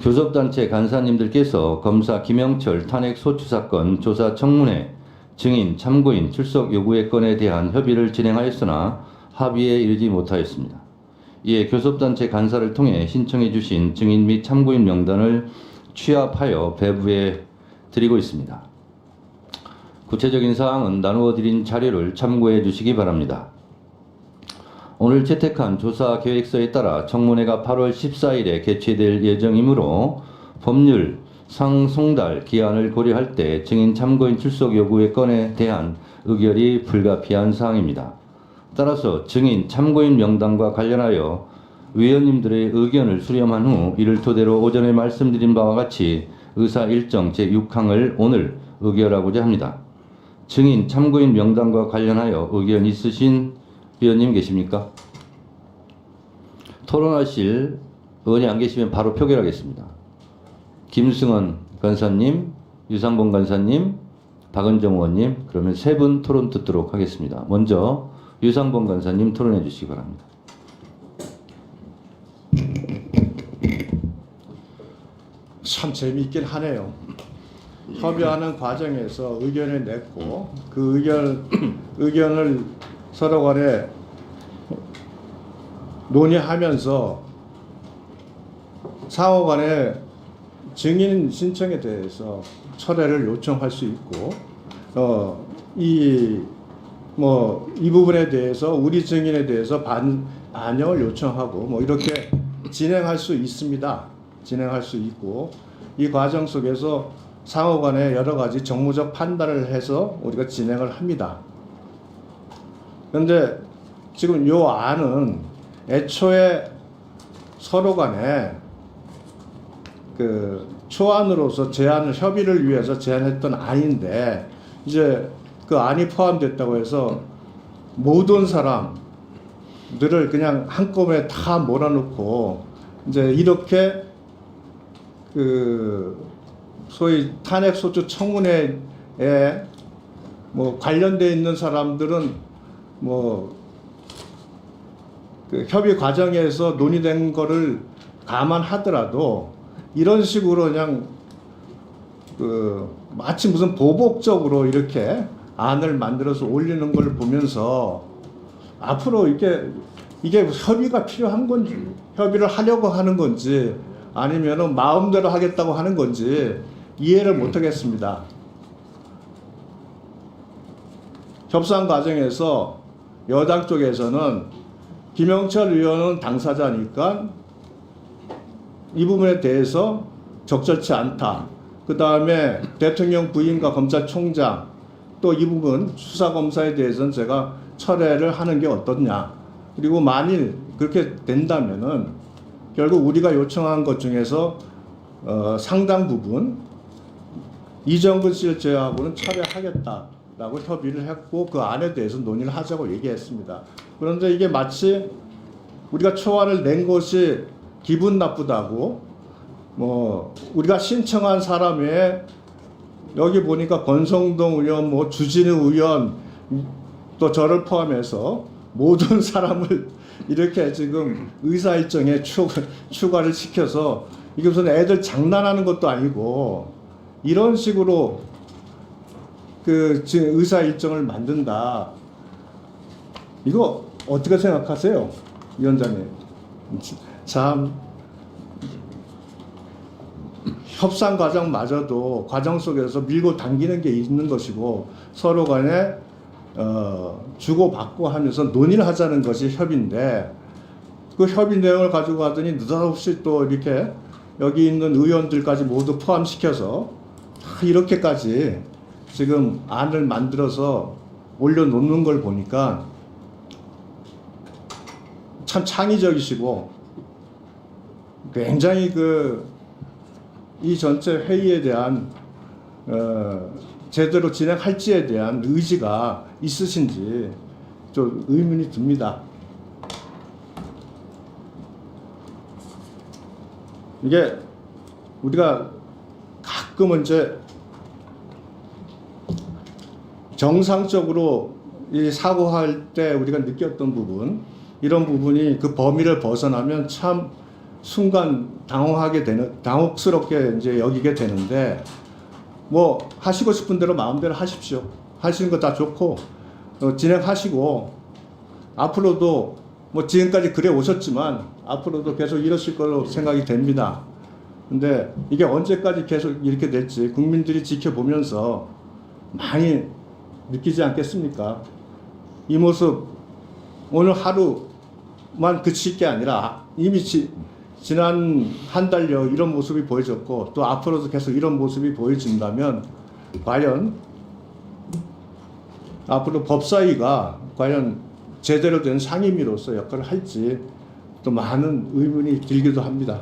교섭단체 간사님들께서 검사 김영철 탄핵 소추 사건 조사 청문회 증인, 참고인 출석 요구의 건에 대한 협의를 진행하였으나 합의에 이르지 못하였습니다. 이에 교섭단체 간사를 통해 신청해 주신 증인 및 참고인 명단을 취합하여 배부해 드리고 있습니다. 구체적인 사항은 나누어 드린 자료를 참고해 주시기 바랍니다. 오늘 채택한 조사 계획서에 따라 청문회가 8월 14일에 개최될 예정이므로 법률 상송달 기한을 고려할 때 증인 참고인 출석 요구의 건에 대한 의결이 불가피한 사항입니다. 따라서 증인 참고인 명단과 관련하여 위원님들의 의견을 수렴한 후 이를 토대로 오전에 말씀드린 바와 같이 의사 일정 제6항을 오늘 의결하고자 합니다. 증인 참고인 명단과 관련하여 의견 있으신 위원님 계십니까? 토론하실 의원이 안 계시면 바로 표결하겠습니다. 김승원 간사님, 유상봉 간사님, 박은정 의원님, 그러면 세 분 토론 듣도록 하겠습니다. 먼저 유상봉 간사님 토론해 주시기 바랍니다. 참 재미있긴 하네요. 협의하는 과정에서 의견을 냈고 그 의견을 서로 간에 논의하면서 상호 간에 증인 신청에 대해서 철회를 요청할 수 있고 이 부분에 대해서 우리 증인에 대해서 반영을 요청하고 이렇게 진행할 수 있습니다. 진행할 수 있고 이 과정 속에서 상호 간에 여러 가지 정무적 판단을 해서 우리가 진행을 합니다. 그런데 지금 요 안은 애초에 서로 간에 그 초안으로서 협의를 위해서 제안했던 안인데 이제 그 안이 포함됐다고 해서 모든 사람들을 그냥 한꺼번에 다 몰아넣고 이제 이렇게 그 소위 탄핵소추 청문회에 관련되어 있는 사람들은 그 협의 과정에서 논의된 거를 감안하더라도 이런 식으로 그냥 마치 무슨 보복적으로 이렇게 안을 만들어서 올리는 걸 보면서 앞으로 이게 협의가 필요한 건지 협의를 하려고 하는 건지 아니면은 마음대로 하겠다고 하는 건지 이해를 못 하겠습니다. 협상 과정에서 여당 쪽에서는 김영철 의원은 당사자니까 이 부분에 대해서 적절치 않다. 그 다음에 대통령 부인과 검찰총장 또 이 부분 수사검사에 대해서는 제가 철회를 하는 게 어떻냐. 그리고 만일 그렇게 된다면은 결국 우리가 요청한 것 중에서 상당 부분 이정근 씨를 제외하고는 철회하겠다라고 협의를 했고 그 안에 대해서 논의를 하자고 얘기했습니다. 그런데 이게 마치 우리가 초안을 낸 것이 기분 나쁘다고 우리가 신청한 사람의 여기 보니까 권성동 의원, 주진우 의원 또 저를 포함해서 모든 사람을 이렇게 지금 의사 일정에 추가를 시켜서 이게 무슨 애들 장난하는 것도 아니고 이런 식으로 지금 의사 일정을 만든다. 이거 어떻게 생각하세요, 위원장님? 참 협상 과정마저도 과정 속에서 밀고 당기는 게 있는 것이고 서로 간에 주고받고 하면서 논의를 하자는 것이 협의인데 그 협의 내용을 가지고 가더니 느닷없이 또 이렇게 여기 있는 의원들까지 모두 포함시켜서 이렇게까지 지금 안을 만들어서 올려놓는 걸 보니까 참 창의적이시고 굉장히 이 전체 회의에 대한 제대로 진행할지에 대한 의지가 있으신지 좀 의문이 듭니다. 이게 우리가 가끔은 이제 정상적으로 이 사고할 때 우리가 느꼈던 부분, 이런 부분이 그 범위를 벗어나면 참 순간 당혹스럽게 이제 여기게 되는데, 뭐 하시고 싶은 대로 마음대로 하십시오. 하시는 거 다 좋고 진행하시고, 앞으로도 뭐 지금까지 그래 오셨지만 앞으로도 계속 이러실 걸로 생각이 됩니다. 근데 이게 언제까지 계속 이렇게 될지 국민들이 지켜보면서 많이 느끼지 않겠습니까? 이 모습 오늘 하루만 그칠 게 아니라 이미 지난 한 달여 이런 모습이 보여졌고, 또 앞으로도 계속 이런 모습이 보여진다면 과연 앞으로 법사위가 과연 제대로 된 상임위로서 역할을 할지 또 많은 의문이 들기도 합니다.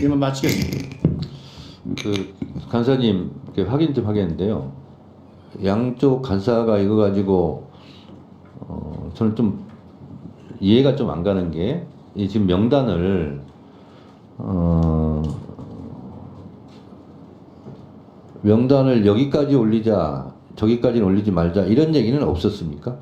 이만 마치겠습니다. 그 간사님 확인 좀 하겠는데요. 양쪽 간사가 이거 가지고 저는 좀 이해가 좀 안 가는 게, 이 지금 명단을 명단을 여기까지 올리자 저기까지는 올리지 말자 이런 얘기는 없었습니까?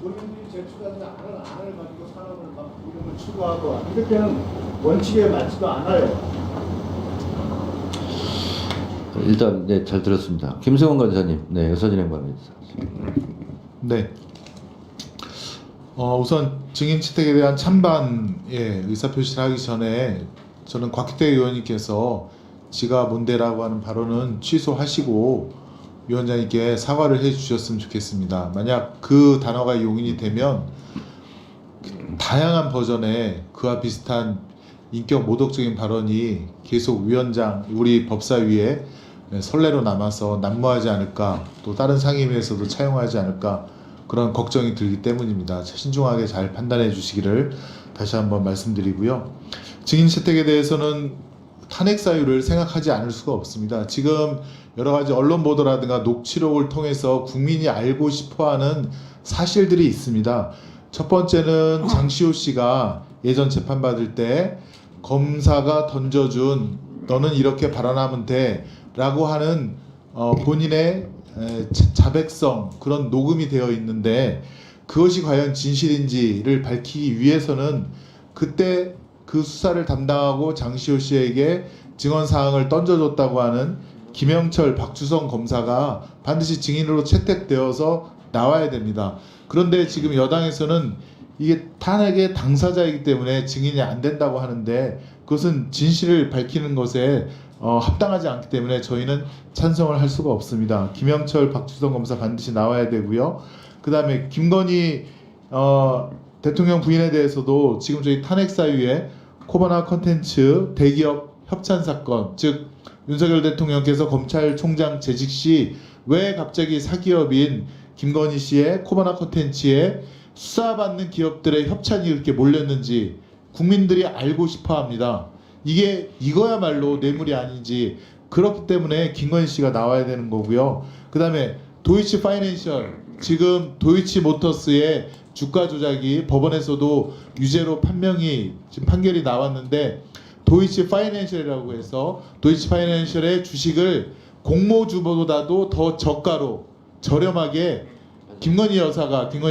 본인들이 제출하지 않은 안을 가지고 사람을 막 이름을 추구하고 이렇게는 원칙에 맞지도 않아요. 일단 네, 잘 들었습니다. 김승원 간사님, 네, 여사진행관입니다. 네. 우선 증인 채택에 대한 찬반의 의사표시를 하기 전에 저는 곽희태 의원님께서 지가 뭔데라고 하는 발언은 취소하시고 위원장님께 사과를 해주셨으면 좋겠습니다. 만약 그 단어가 용인이 되면 다양한 버전의 그와 비슷한 인격 모독적인 발언이 계속 위원장, 우리 법사위에 선례로 남아서 난무하지 않을까, 또 다른 상임위에서도 차용하지 않을까, 그런 걱정이 들기 때문입니다. 신중하게 잘 판단해 주시기를 다시 한번 말씀드리고요. 증인 채택에 대해서는 탄핵 사유를 생각하지 않을 수가 없습니다. 지금 여러 가지 언론 보도라든가 녹취록을 통해서 국민이 알고 싶어하는 사실들이 있습니다. 첫 번째는 장시호 씨가 예전 재판 받을 때 검사가 던져준 너는 이렇게 발언하면 돼 라고 하는 본인의 자백성, 그런 녹음이 되어 있는데, 그것이 과연 진실인지를 밝히기 위해서는 그때 그 수사를 담당하고 장시호 씨에게 증언 사항을 던져줬다고 하는 김영철, 박주성 검사가 반드시 증인으로 채택되어서 나와야 됩니다. 그런데 지금 여당에서는 이게 탄핵의 당사자이기 때문에 증인이 안 된다고 하는데, 그것은 진실을 밝히는 것에 합당하지 않기 때문에 저희는 찬성을 할 수가 없습니다. 김영철, 박주성 검사 반드시 나와야 되고요. 그 다음에 김건희 대통령 부인에 대해서도 지금 저희 탄핵 사유에 코바나 컨텐츠 대기업 협찬 사건, 즉 윤석열 대통령께서 검찰총장 재직 시 왜 갑자기 사기업인 김건희 씨의 코바나 컨텐츠에 수사받는 기업들의 협찬이 이렇게 몰렸는지 국민들이 알고 싶어합니다. 이거야말로 뇌물이 아닌지. 그렇기 때문에 김건희 씨가 나와야 되는 거고요. 그 다음에 도이치 파이낸셜, 지금 도이치 모터스의 주가 조작이 법원에서도 유죄로 지금 판결이 나왔는데, 도이치 파이낸셜이라고 해서 도이치 파이낸셜의 주식을 공모주보다도 더 저가로 저렴하게 김건희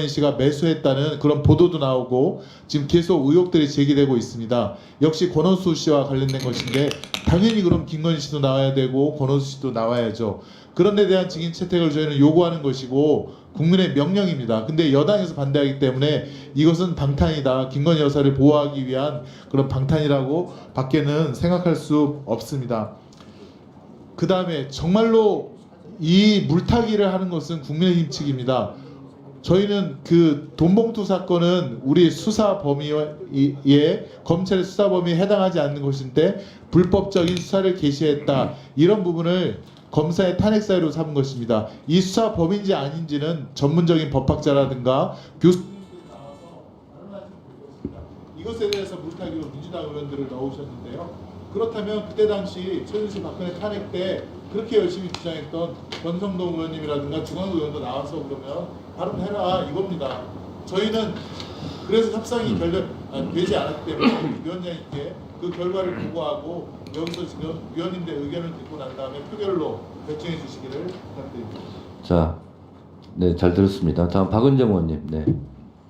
씨가 매수했다는 그런 보도도 나오고 지금 계속 의혹들이 제기되고 있습니다. 역시 권오수 씨와 관련된 것인데, 당연히 그럼 김건희 씨도 나와야 되고 권오수 씨도 나와야죠. 그런 데 대한 증인 채택을 저희는 요구하는 것이고 국민의 명령입니다. 근데 여당에서 반대하기 때문에 이것은 방탄이다, 김건희 여사를 보호하기 위한 그런 방탄이라고 밖에는 생각할 수 없습니다. 그 다음에 정말로 이 물타기를 하는 것은 국민의힘 측입니다. 저희는 그 돈봉투 사건은 우리 수사 범위에 검찰의 수사 범위에 해당하지 않는 것인데 불법적인 수사를 개시했다, 이런 부분을 검사의 탄핵 사유로 삼은 것입니다. 이 수사 범인지 아닌지는 전문적인 법학자라든가 교수님들 나와서 말씀하시는 것입니다. 이것에 대해서 물타기로 민주당 의원들을 넣으셨는데요. 그렇다면 그때 당시 최순실 박근혜 탄핵 때 그렇게 열심히 주장했던 권성동 의원님이라든가 중앙 의원도 나와서 그러면 발언해라 이겁니다. 저희는 그래서 협상이 되지 않았기 때문에 위원장님께 그 결과를 보고하고 여기서 지금 위원님들 의견을 듣고 난 다음에 표결로 결정해 주시기를 부탁드립니다. 자, 네, 잘 들었습니다. 다음 박은정 의원님. 네.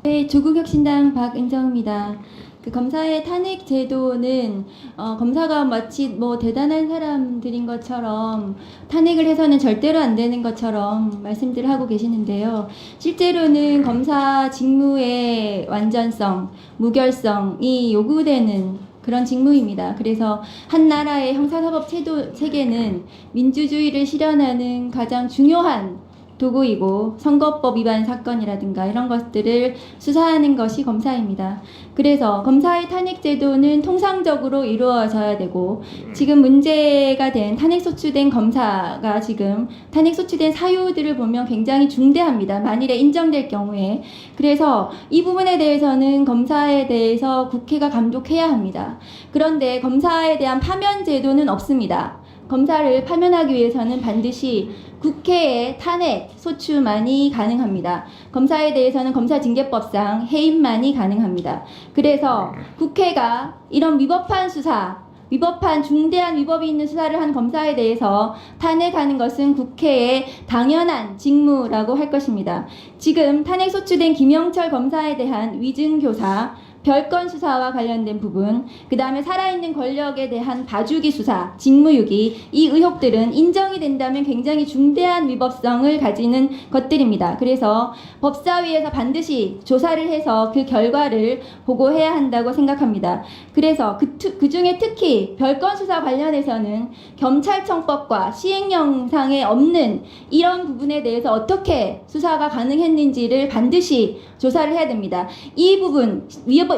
네, 조국혁신당 박은정입니다. 그 검사의 탄핵 제도는 검사가 마치 뭐 대단한 사람들인 것처럼 탄핵을 해서는 절대로 안 되는 것처럼 말씀들을 하고 계시는데요. 실제로는 검사 직무의 완전성, 무결성이 요구되는 그런 직무입니다. 그래서 한 나라의 형사사법 제도 체계는 민주주의를 실현하는 가장 중요한 도구이고 선거법 위반 사건이라든가 이런 것들을 수사하는 것이 검사입니다. 그래서 검사의 탄핵 제도는 통상적으로 이루어져야 되고 지금 문제가 된 탄핵 소추된 검사가 지금 탄핵 소추된 사유들을 보면 굉장히 중대합니다. 만일에 인정될 경우에. 그래서 이 부분에 대해서는 검사에 대해서 국회가 감독해야 합니다. 그런데 검사에 대한 파면 제도는 없습니다. 검사를 파면하기 위해서는 반드시 국회의 탄핵, 소추만이 가능합니다. 검사에 대해서는 검사징계법상 해임만이 가능합니다. 그래서 국회가 이런 위법한 수사, 위법한 중대한 위법이 있는 수사를 한 검사에 대해서 탄핵하는 것은 국회의 당연한 직무라고 할 것입니다. 지금 탄핵 소추된 김영철 검사에 대한 위증교사, 별건 수사와 관련된 부분, 그 다음에 살아있는 권력에 대한 봐주기 수사, 직무유기, 이 의혹들은 인정이 된다면 굉장히 중대한 위법성을 가지는 것들입니다. 그래서 법사위에서 반드시 조사를 해서 그 결과를 보고해야 한다고 생각합니다. 그래서 그 중에 특히 별건 수사 관련해서는 검찰청법과 시행령상에 없는 이런 부분에 대해서 어떻게 수사가 가능했는지를 반드시 조사를 해야 됩니다. 이 부분,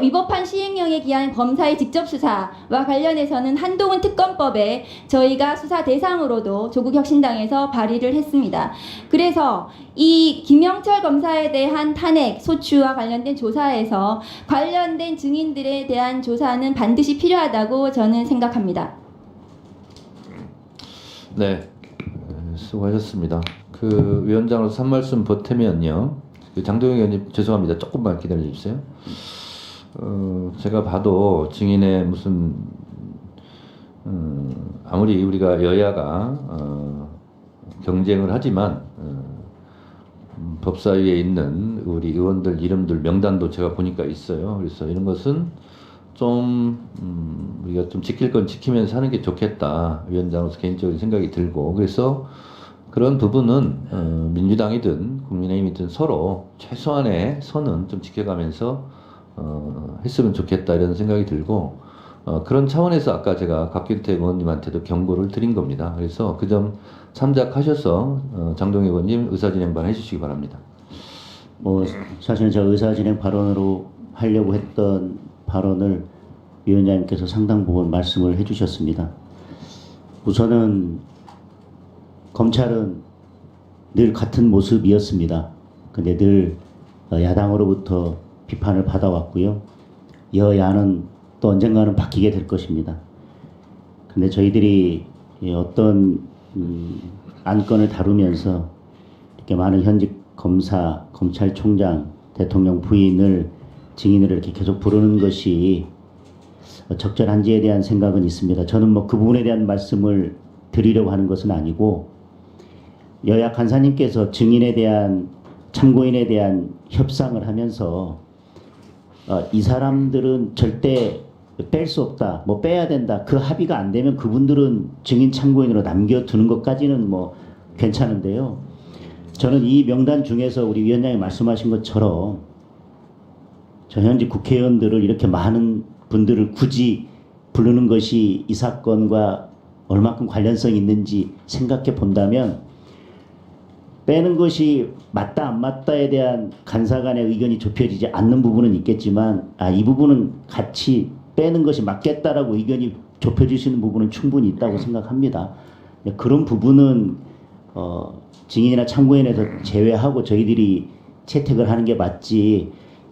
위법한 시행령에 기한 검사의 직접 수사와 관련해서는 한동훈 특검법에 저희가 수사 대상으로도 조국혁신당에서 발의를 했습니다. 그래서 이 김영철 검사에 대한 탄핵, 소추와 관련된 조사에서 관련된 증인들에 대한 조사는 반드시 필요하다고 저는 생각합니다. 네, 수고하셨습니다. 그 위원장으로서 한 말씀 보태면요. 그 장동영 의원님 죄송합니다. 조금만 기다려 주세요. 제가 봐도 증인의 무슨 아무리 우리가 여야가 경쟁을 하지만 법사위에 있는 우리 의원들 이름들 명단도 제가 보니까 있어요. 그래서 이런 것은 좀 우리가 좀 지킬 건 지키면서 하는 게 좋겠다. 위원장으로서 개인적인 생각이 들고 그래서 그런 부분은 민주당이든 국민의힘이든 서로 최소한의 선은 좀 지켜가면서 했으면 좋겠다 이런 생각이 들고 그런 차원에서 아까 제가 곽길태 의원님한테도 경고를 드린 겁니다. 그래서 그 점 참작하셔서 장동희 의원님 의사진행반 해주시기 바랍니다. 뭐 사실은 저 의사진행 발언으로 하려고 했던 발언을 위원장님께서 상당 부분 말씀을 해주셨습니다. 우선은 검찰은 늘 같은 모습이었습니다. 근데 늘 야당으로부터 비판을 받아왔고요. 여야는 또 언젠가는 바뀌게 될 것입니다. 근데 저희들이 어떤 안건을 다루면서 이렇게 많은 현직 검사, 검찰총장, 대통령 부인을 증인으로 이렇게 계속 부르는 것이 적절한지에 대한 생각은 있습니다. 저는 뭐 그 부분에 대한 말씀을 드리려고 하는 것은 아니고 여야 간사님께서 증인에 대한 참고인에 대한 협상을 하면서 이 사람들은 절대 뺄 수 없다, 뭐 빼야 된다, 그 합의가 안 되면 그분들은 증인 참고인으로 남겨두는 것까지는 뭐 괜찮은데요. 저는 이 명단 중에서 우리 위원장이 말씀하신 것처럼 저 현직 국회의원들을 이렇게 많은 분들을 굳이 부르는 것이 이 사건과 얼마큼 관련성이 있는지 생각해 본다면 빼는 것이 맞다 안 맞다에 대한 간사 간의 의견이 좁혀지지 않는 부분은 있겠지만 이 부분은 같이 빼는 것이 맞겠다라고 의견이 좁혀질 수 있는 부분은 충분히 있다고 생각합니다. 그런 부분은 증인이나 참고인에서 제외하고 저희들이 채택을 하는 게 맞지,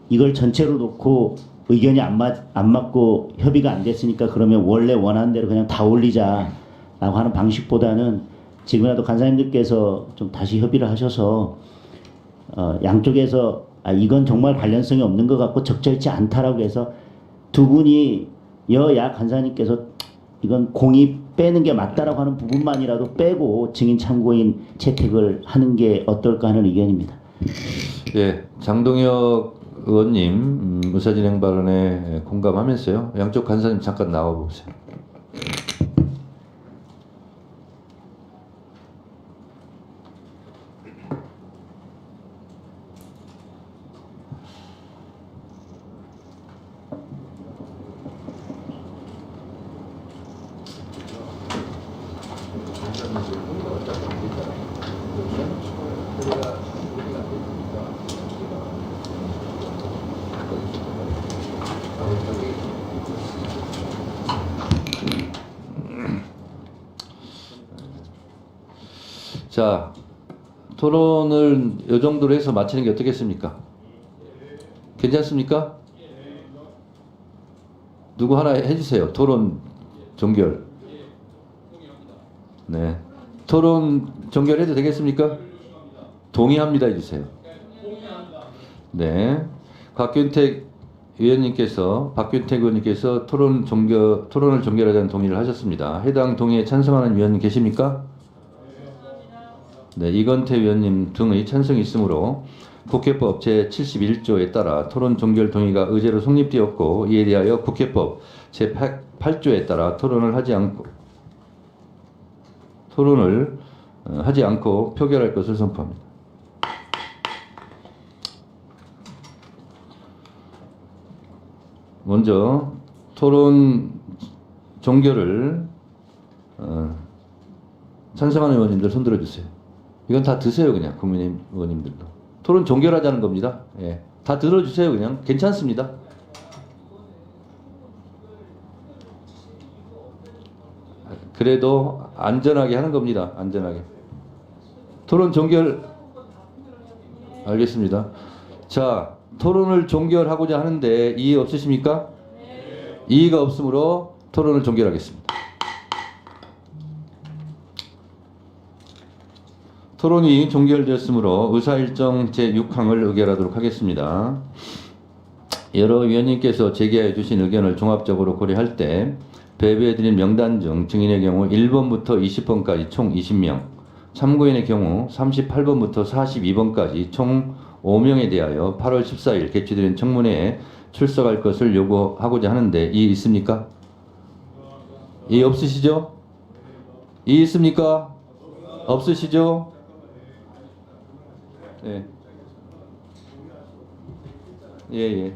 이걸 전체로 놓고 의견이 안 맞고 협의가 안 됐으니까 그러면 원래 원하는 대로 그냥 다 올리자라고 하는 방식보다는 지금이라도 간사님들께서 좀 다시 협의를 하셔서 양쪽에서 이건 정말 관련성이 없는 것 같고 적절치 않다라고 해서 두 분이 여야 간사님께서 이건 공이 빼는 게 맞다라고 하는 부분만이라도 빼고 증인 참고인 채택을 하는 게 어떨까 하는 의견입니다. 예, 장동혁 의원님 의사진행 발언에 공감하면서요. 양쪽 간사님 잠깐 나와 보세요. 자, 토론을 이 정도로 해서 마치는 게 어떻겠습니까? 괜찮습니까? 누구 하나 해주세요. 토론 종결. 네. 토론 종결해도 되겠습니까? 동의합니다 해주세요. 네. 박균택 의원님께서 토론을 종결하자는 동의를 하셨습니다. 해당 동의에 찬성하는 위원 계십니까? 네, 이건태 위원님 등의 찬성이 있으므로 국회법 제71조에 따라 토론 종결 동의가 의제로 성립되었고 이에 대하여 국회법 제8조에 따라 토론을 하지 않고 표결할 것을 선포합니다. 먼저 토론 종결을 찬성하는 의원님들 손 들어주세요. 이건 다 드세요 그냥 국민의힘 의원님들도. 토론 종결하자는 겁니다. 예, 다 들어주세요 그냥. 괜찮습니다. 그래도 안전하게 하는 겁니다. 안전하게. 토론 종결. 알겠습니다. 자, 토론을 종결하고자 하는데 이의 없으십니까? 이의가 없으므로 토론을 종결하겠습니다. 토론이 종결되었으므로 의사일정 제6항을 의결하도록 하겠습니다. 여러 위원님께서 제기하여 주신 의견을 종합적으로 고려할 때 배부해드린 명단 중 증인의 경우 1번부터 20번까지 총 20명, 참고인의 경우 38번부터 42번까지 총 5명에 대하여 8월 14일 개최된 청문회에 출석할 것을 요구하고자 하는데 이의 있습니까? 이의 없으시죠? 이의 있습니까? 없으시죠? 예. 예.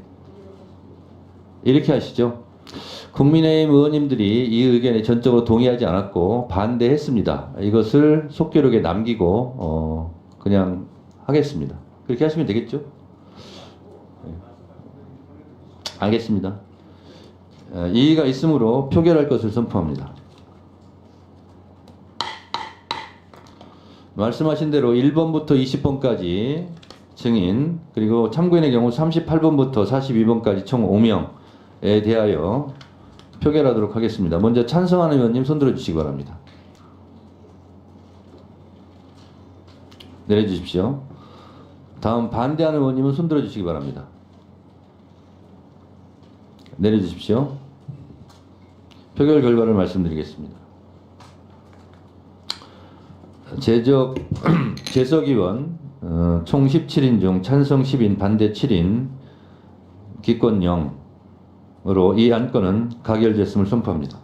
이렇게 하시죠. 국민의힘 의원님들이 이 의견에 전적으로 동의하지 않았고 반대했습니다. 이것을 속기록에 남기고 그냥 하겠습니다. 그렇게 하시면 되겠죠? 예. 알겠습니다. 이의가 있으므로 표결할 것을 선포합니다. 말씀하신 대로 1번부터 20번까지 증인 그리고 참고인의 경우 38번부터 42번까지 총 5명에 대하여 표결하도록 하겠습니다. 먼저 찬성하는 의원님 손 들어주시기 바랍니다. 내려주십시오. 다음 반대하는 의원님은 손 들어주시기 바랍니다. 내려주십시오. 표결 결과를 말씀드리겠습니다. 재석의원 총 17인 중 찬성 10인 반대 7인 기권 0으로 이 안건은 가결됐음을 선포합니다.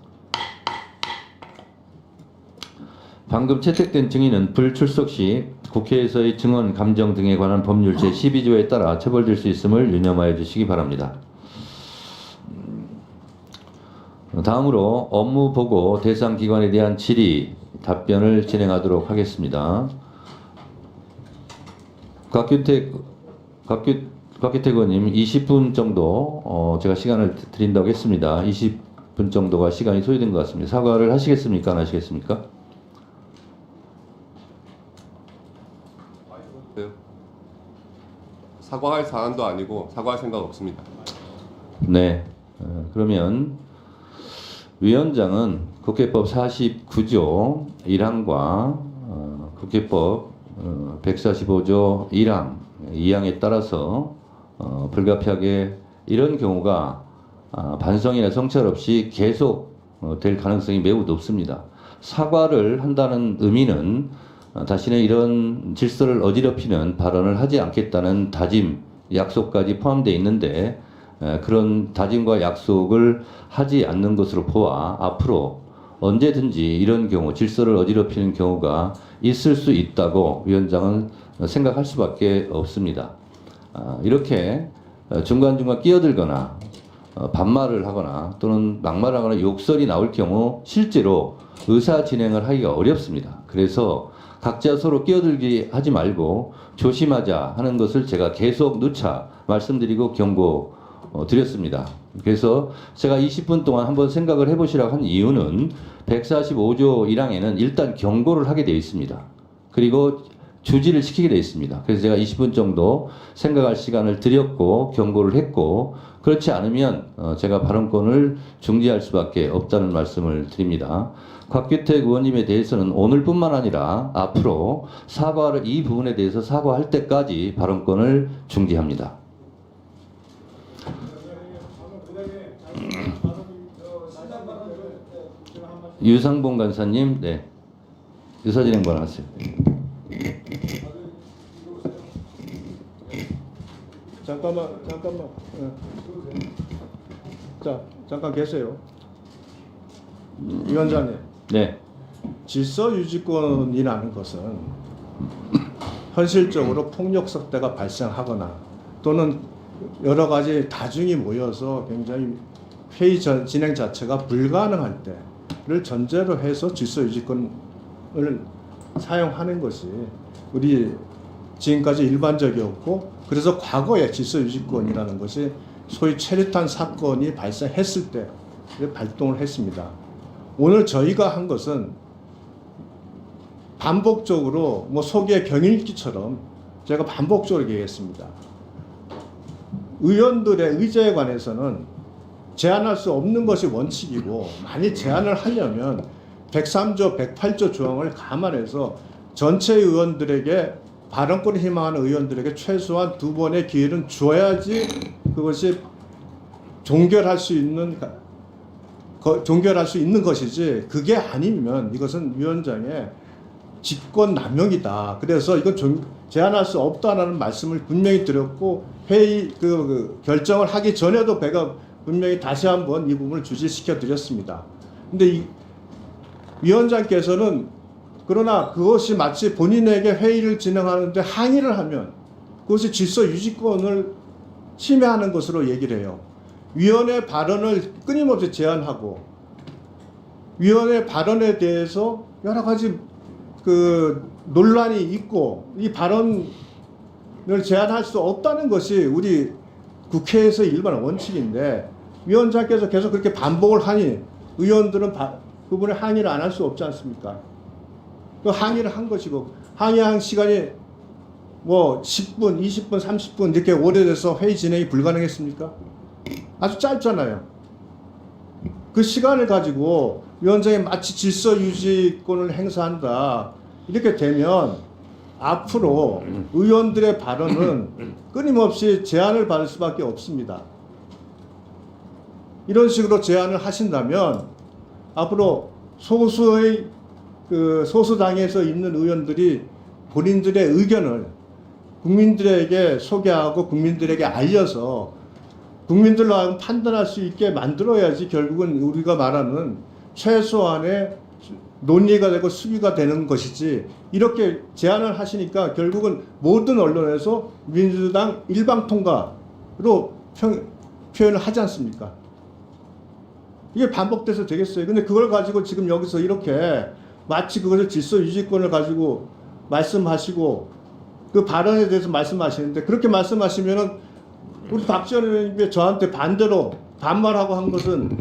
방금 채택된 증인은 불출석 시 국회에서의 증언 감정 등에 관한 법률 제12조에 따라 처벌될 수 있음을 유념하여 주시기 바랍니다. 다음으로 업무 보고 대상 기관에 대한 질의 답변을 진행하도록 하겠습니다. 곽규택 의원님 20분 정도 제가 시간을 드린다고 했습니다. 20분 정도가 시간이 소요된 것 같습니다. 사과를 하시겠습니까? 안 하시겠습니까? 사과할 사안도 아니고 사과할 생각 없습니다. 네. 그러면 위원장은 국회법 49조 1항과 국회법 145조 1항 2항에 따라서 불가피하게 이런 경우가 반성이나 성찰 없이 계속 될 가능성이 매우 높습니다. 사과를 한다는 의미는 다시는 이런 질서를 어지럽히는 발언을 하지 않겠다는 다짐, 약속까지 포함되어 있는데 그런 다짐과 약속을 하지 않는 것으로 보아 앞으로 언제든지 이런 경우, 질서를 어지럽히는 경우가 있을 수 있다고 위원장은 생각할 수밖에 없습니다. 이렇게 중간중간 끼어들거나 반말을 하거나 또는 막말을 하거나 욕설이 나올 경우 실제로 의사 진행을 하기가 어렵습니다. 그래서 각자 서로 끼어들기 하지 말고 조심하자 하는 것을 제가 계속 누차 말씀드리고 경고 드렸습니다. 그래서 제가 20분 동안 한번 생각을 해보시라고 한 이유는 145조 1항에는 일단 경고를 하게 되어 있습니다. 그리고 주지를 시키게 되어 있습니다. 그래서 제가 20분 정도 생각할 시간을 드렸고 경고를 했고 그렇지 않으면 제가 발언권을 중지할 수밖에 없다는 말씀을 드립니다. 곽규택 의원님에 대해서는 오늘뿐만 아니라 앞으로 사과를 이 부분에 대해서 사과할 때까지 발언권을 중지합니다. 유상봉 간사님, 네, 유사진행 권하세요. 잠깐만. 자, 잠깐 계세요. 위원장님, 네, 질서 유지권이라는 것은 현실적으로 폭력 사태가 발생하거나 또는 여러 가지 다중이 모여서 굉장히 회의 진행 자체가 불가능할 때를 전제로 해서 질서 유지권을 사용하는 것이 우리 지금까지 일반적이었고, 그래서 과거에 질서 유지권이라는 것이 소위 최루탄 사건이 발생했을 때 발동을 했습니다. 오늘 저희가 한 것은 반복적으로 소기의 경읽기처럼 제가 반복적으로 얘기했습니다. 의원들의 의제에 관해서는 제한할 수 없는 것이 원칙이고, 만약 제한을 하려면 103조, 108조 조항을 감안해서 전체 의원들에게 발언권을 희망하는 의원들에게 최소한 2번의 기회는 줘야지 그것이 종결할 수 있는 것이지, 그게 아니면 이것은 위원장의 직권 남용이다. 그래서 이건 제한할 수 없다라는 말씀을 분명히 드렸고, 회의 결정을 하기 전에도 제가 분명히 다시 한번 이 부분을 주지시켜 드렸습니다. 근데 이 위원장께서는 그러나 그것이 마치 본인에게 회의를 진행하는데 항의를 하면 그것이 질서 유지권을 침해하는 것으로 얘기를 해요. 위원회 발언을 끊임없이 제한하고, 위원회 발언에 대해서 여러 가지 논란이 있고, 이 발언을 제한할 수 없다는 것이 우리 국회에서 일반 원칙인데, 위원장께서 계속 그렇게 반복을 하니 의원들은 그 부분에 항의를 안 할 수 없지 않습니까? 또 항의를 한 것이고, 항의한 시간이 10분, 20분, 30분 이렇게 오래돼서 회의 진행이 불가능했습니까? 아주 짧잖아요. 그 시간을 가지고 위원장이 마치 질서 유지권을 행사한다 이렇게 되면 앞으로 의원들의 발언은 끊임없이 제한을 받을 수밖에 없습니다. 이런 식으로 제한을 하신다면 앞으로 소수당에서 있는 의원들이 본인들의 의견을 국민들에게 소개하고 국민들에게 알려서 국민들로 하여금 판단할 수 있게 만들어야지 결국은 우리가 말하는 최소한의 논의가 되고 수비가 되는 것이지, 이렇게 제안을 하시니까 결국은 모든 언론에서 민주당 일방통과로 표현을 하지 않습니까? 이게 반복돼서 되겠어요. 근데 그걸 가지고 지금 여기서 이렇게 마치 그것을 질서 유지권을 가지고 말씀하시고 그 발언에 대해서 말씀하시는데, 그렇게 말씀하시면은 우리 박지원 의원님이 저한테 반대로 반말하고 한 것은,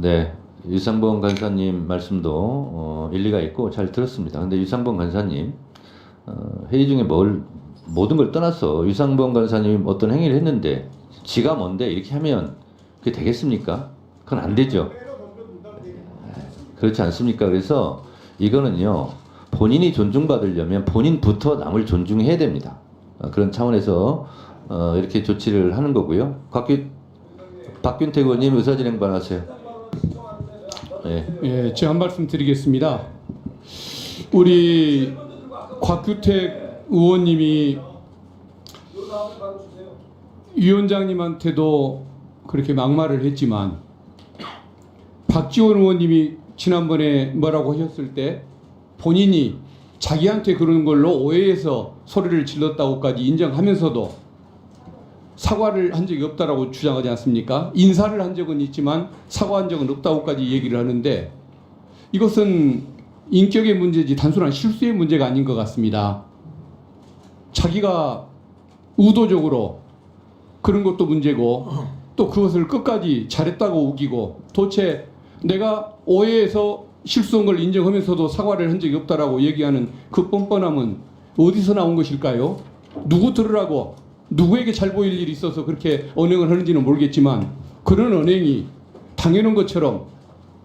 네, 유상봉 간사님 말씀도 일리가 있고 잘 들었습니다. 근데 유상봉 간사님 회의 중에 모든 걸 떠나서 유상봉 간사님이 어떤 행위를 했는데 지가 뭔데 이렇게 하면 그게 되겠습니까? 그건 안 되죠. 그렇지 않습니까? 그래서 이거는요, 본인이 존중받으려면 본인부터 남을 존중해야 됩니다. 그런 차원에서 이렇게 조치를 하는 거고요. 박균택 의원님 의사진행 발언하세요. 예. 예, 제가 한 말씀 드리겠습니다. 우리 곽규택 의원님이 위원장님한테도 그렇게 막말을 했지만 박지원 의원님이 지난번에 뭐라고 하셨을 때 본인이 자기한테 그런 걸로 오해해서 소리를 질렀다고까지 인정하면서도 사과를 한 적이 없다라고 주장하지 않습니까? 인사를 한 적은 있지만 사과한 적은 없다고까지 얘기를 하는데 이것은 인격의 문제지 단순한 실수의 문제가 아닌 것 같습니다. 자기가 의도적으로 그런 것도 문제고 또 그것을 끝까지 잘했다고 우기고 도대체 내가 오해해서 실수한 걸 인정하면서도 사과를 한 적이 없다라고 얘기하는 그 뻔뻔함은 어디서 나온 것일까요? 누구 들으라고 누구에게 잘 보일 일이 있어서 그렇게 언행을 하는지는 모르겠지만 그런 언행이 당연한 것처럼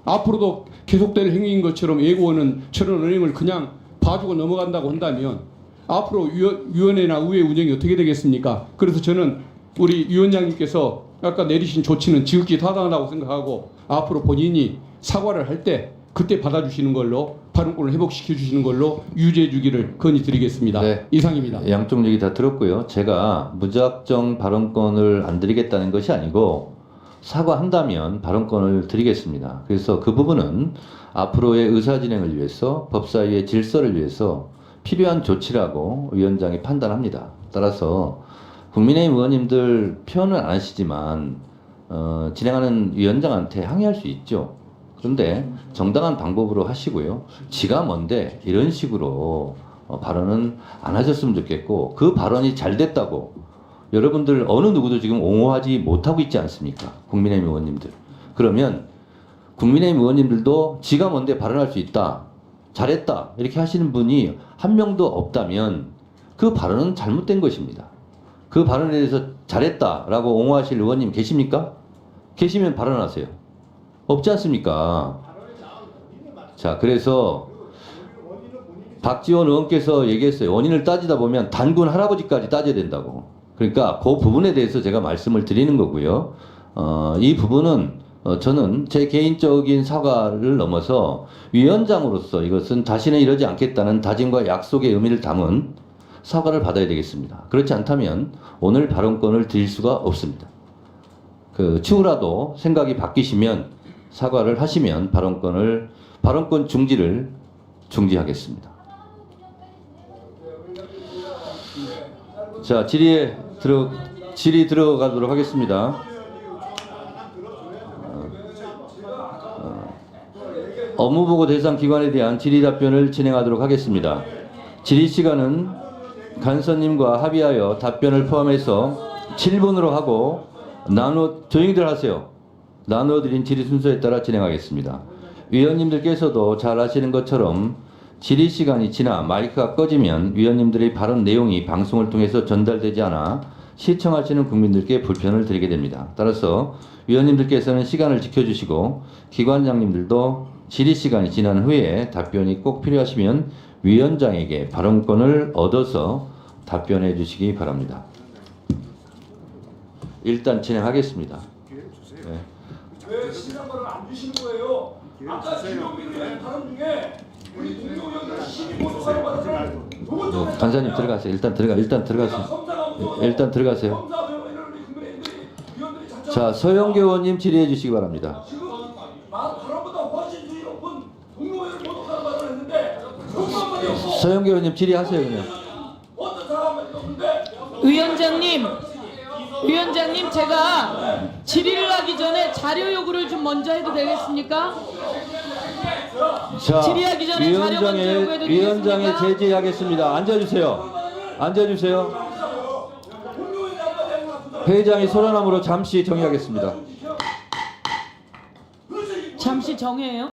앞으로도 계속될 행위인 것처럼 예고하는 저런 언행을 그냥 봐주고 넘어간다고 한다면 앞으로 위원회나 의회 운영이 어떻게 되겠습니까? 그래서 저는 우리 위원장님께서 아까 내리신 조치는 지극히 타당하다고 생각하고 앞으로 본인이 사과를 할 때 그때 받아주시는 걸로 발언권을 회복시켜 주시는 걸로 유지해 주기를 건의드리겠습니다. 네. 이상입니다. 양쪽 얘기 다 들었고요. 제가 무작정 발언권을 안 드리겠다는 것이 아니고 사과한다면 발언권을 드리겠습니다. 그래서 그 부분은 앞으로의 의사 진행을 위해서 법사위의 질서를 위해서 필요한 조치라고 위원장이 판단합니다. 따라서 국민의힘 의원님들 표현은 안 하시지만 진행하는 위원장한테 항의할 수 있죠. 그런데 정당한 방법으로 하시고요. 지가 뭔데 이런 식으로 발언은 안 하셨으면 좋겠고 그 발언이 잘 됐다고 여러분들 어느 누구도 지금 옹호하지 못하고 있지 않습니까? 국민의힘 의원님들. 그러면 국민의힘 의원님들도 지가 뭔데 발언할 수 있다. 잘했다. 이렇게 하시는 분이 한 명도 없다면 그 발언은 잘못된 것입니다. 그 발언에 대해서 잘했다라고 옹호하실 의원님 계십니까? 계시면 발언하세요. 없지 않습니까? 자, 그래서 박지원 의원께서 얘기했어요. 원인을 따지다 보면 단군 할아버지까지 따져야 된다고. 그러니까 그 부분에 대해서 제가 말씀을 드리는 거고요. 이 부분은 저는 제 개인적인 사과를 넘어서 위원장으로서 이것은 다시는 이러지 않겠다는 다짐과 약속의 의미를 담은 사과를 받아야 되겠습니다. 그렇지 않다면 오늘 발언권을 드릴 수가 없습니다. 추후라도 생각이 바뀌시면 사과를 하시면 발언권 중지를 중지하겠습니다. 자, 질의 들어가도록 하겠습니다. 업무보고 대상 기관에 대한 질의 답변을 진행하도록 하겠습니다. 질의 시간은 간선님과 합의하여 답변을 포함해서 7분으로 하고 조용히들 하세요. 나누어 드린 질의 순서에 따라 진행하겠습니다. 위원님들께서도 잘 아시는 것처럼 질의 시간이 지나 마이크가 꺼지면 위원님들의 발언 내용이 방송을 통해서 전달되지 않아 시청하시는 국민들께 불편을 드리게 됩니다. 따라서 위원님들께서는 시간을 지켜주시고 기관장님들도 질의 시간이 지난 후에 답변이 꼭 필요하시면 위원장에게 발언권을 얻어서 답변해 주시기 바랍니다. 일단 진행하겠습니다. 네. 왜 시간을 안 주신 거예요? 아까 김용민 의원 발언 중에 우리 동료 의원들 시민보 조사를 받아서 간사님 들어가세요. 일단 들어가세요. 일단 들어가세요. 자, 서영교 의원님 질의해 주시기 바랍니다. 지금 발언보다 훨씬 수위 높은 동료 의원을 모독하는 발언을 했는데 정말 없고 서영교 의원님 질의하세요 그냥. 어떤 사람은 없는데 위원장님 제가 질의를 하기 전에 자료 요구를 좀 먼저 해도 되겠습니까? 자, 질의하기 전에 자료 먼저 요구해도 위원장의 되겠습니까? 제지하겠습니다. 앉아주세요. 회장이 소란함으로 잠시 정의하겠습니다. 잠시 정해요.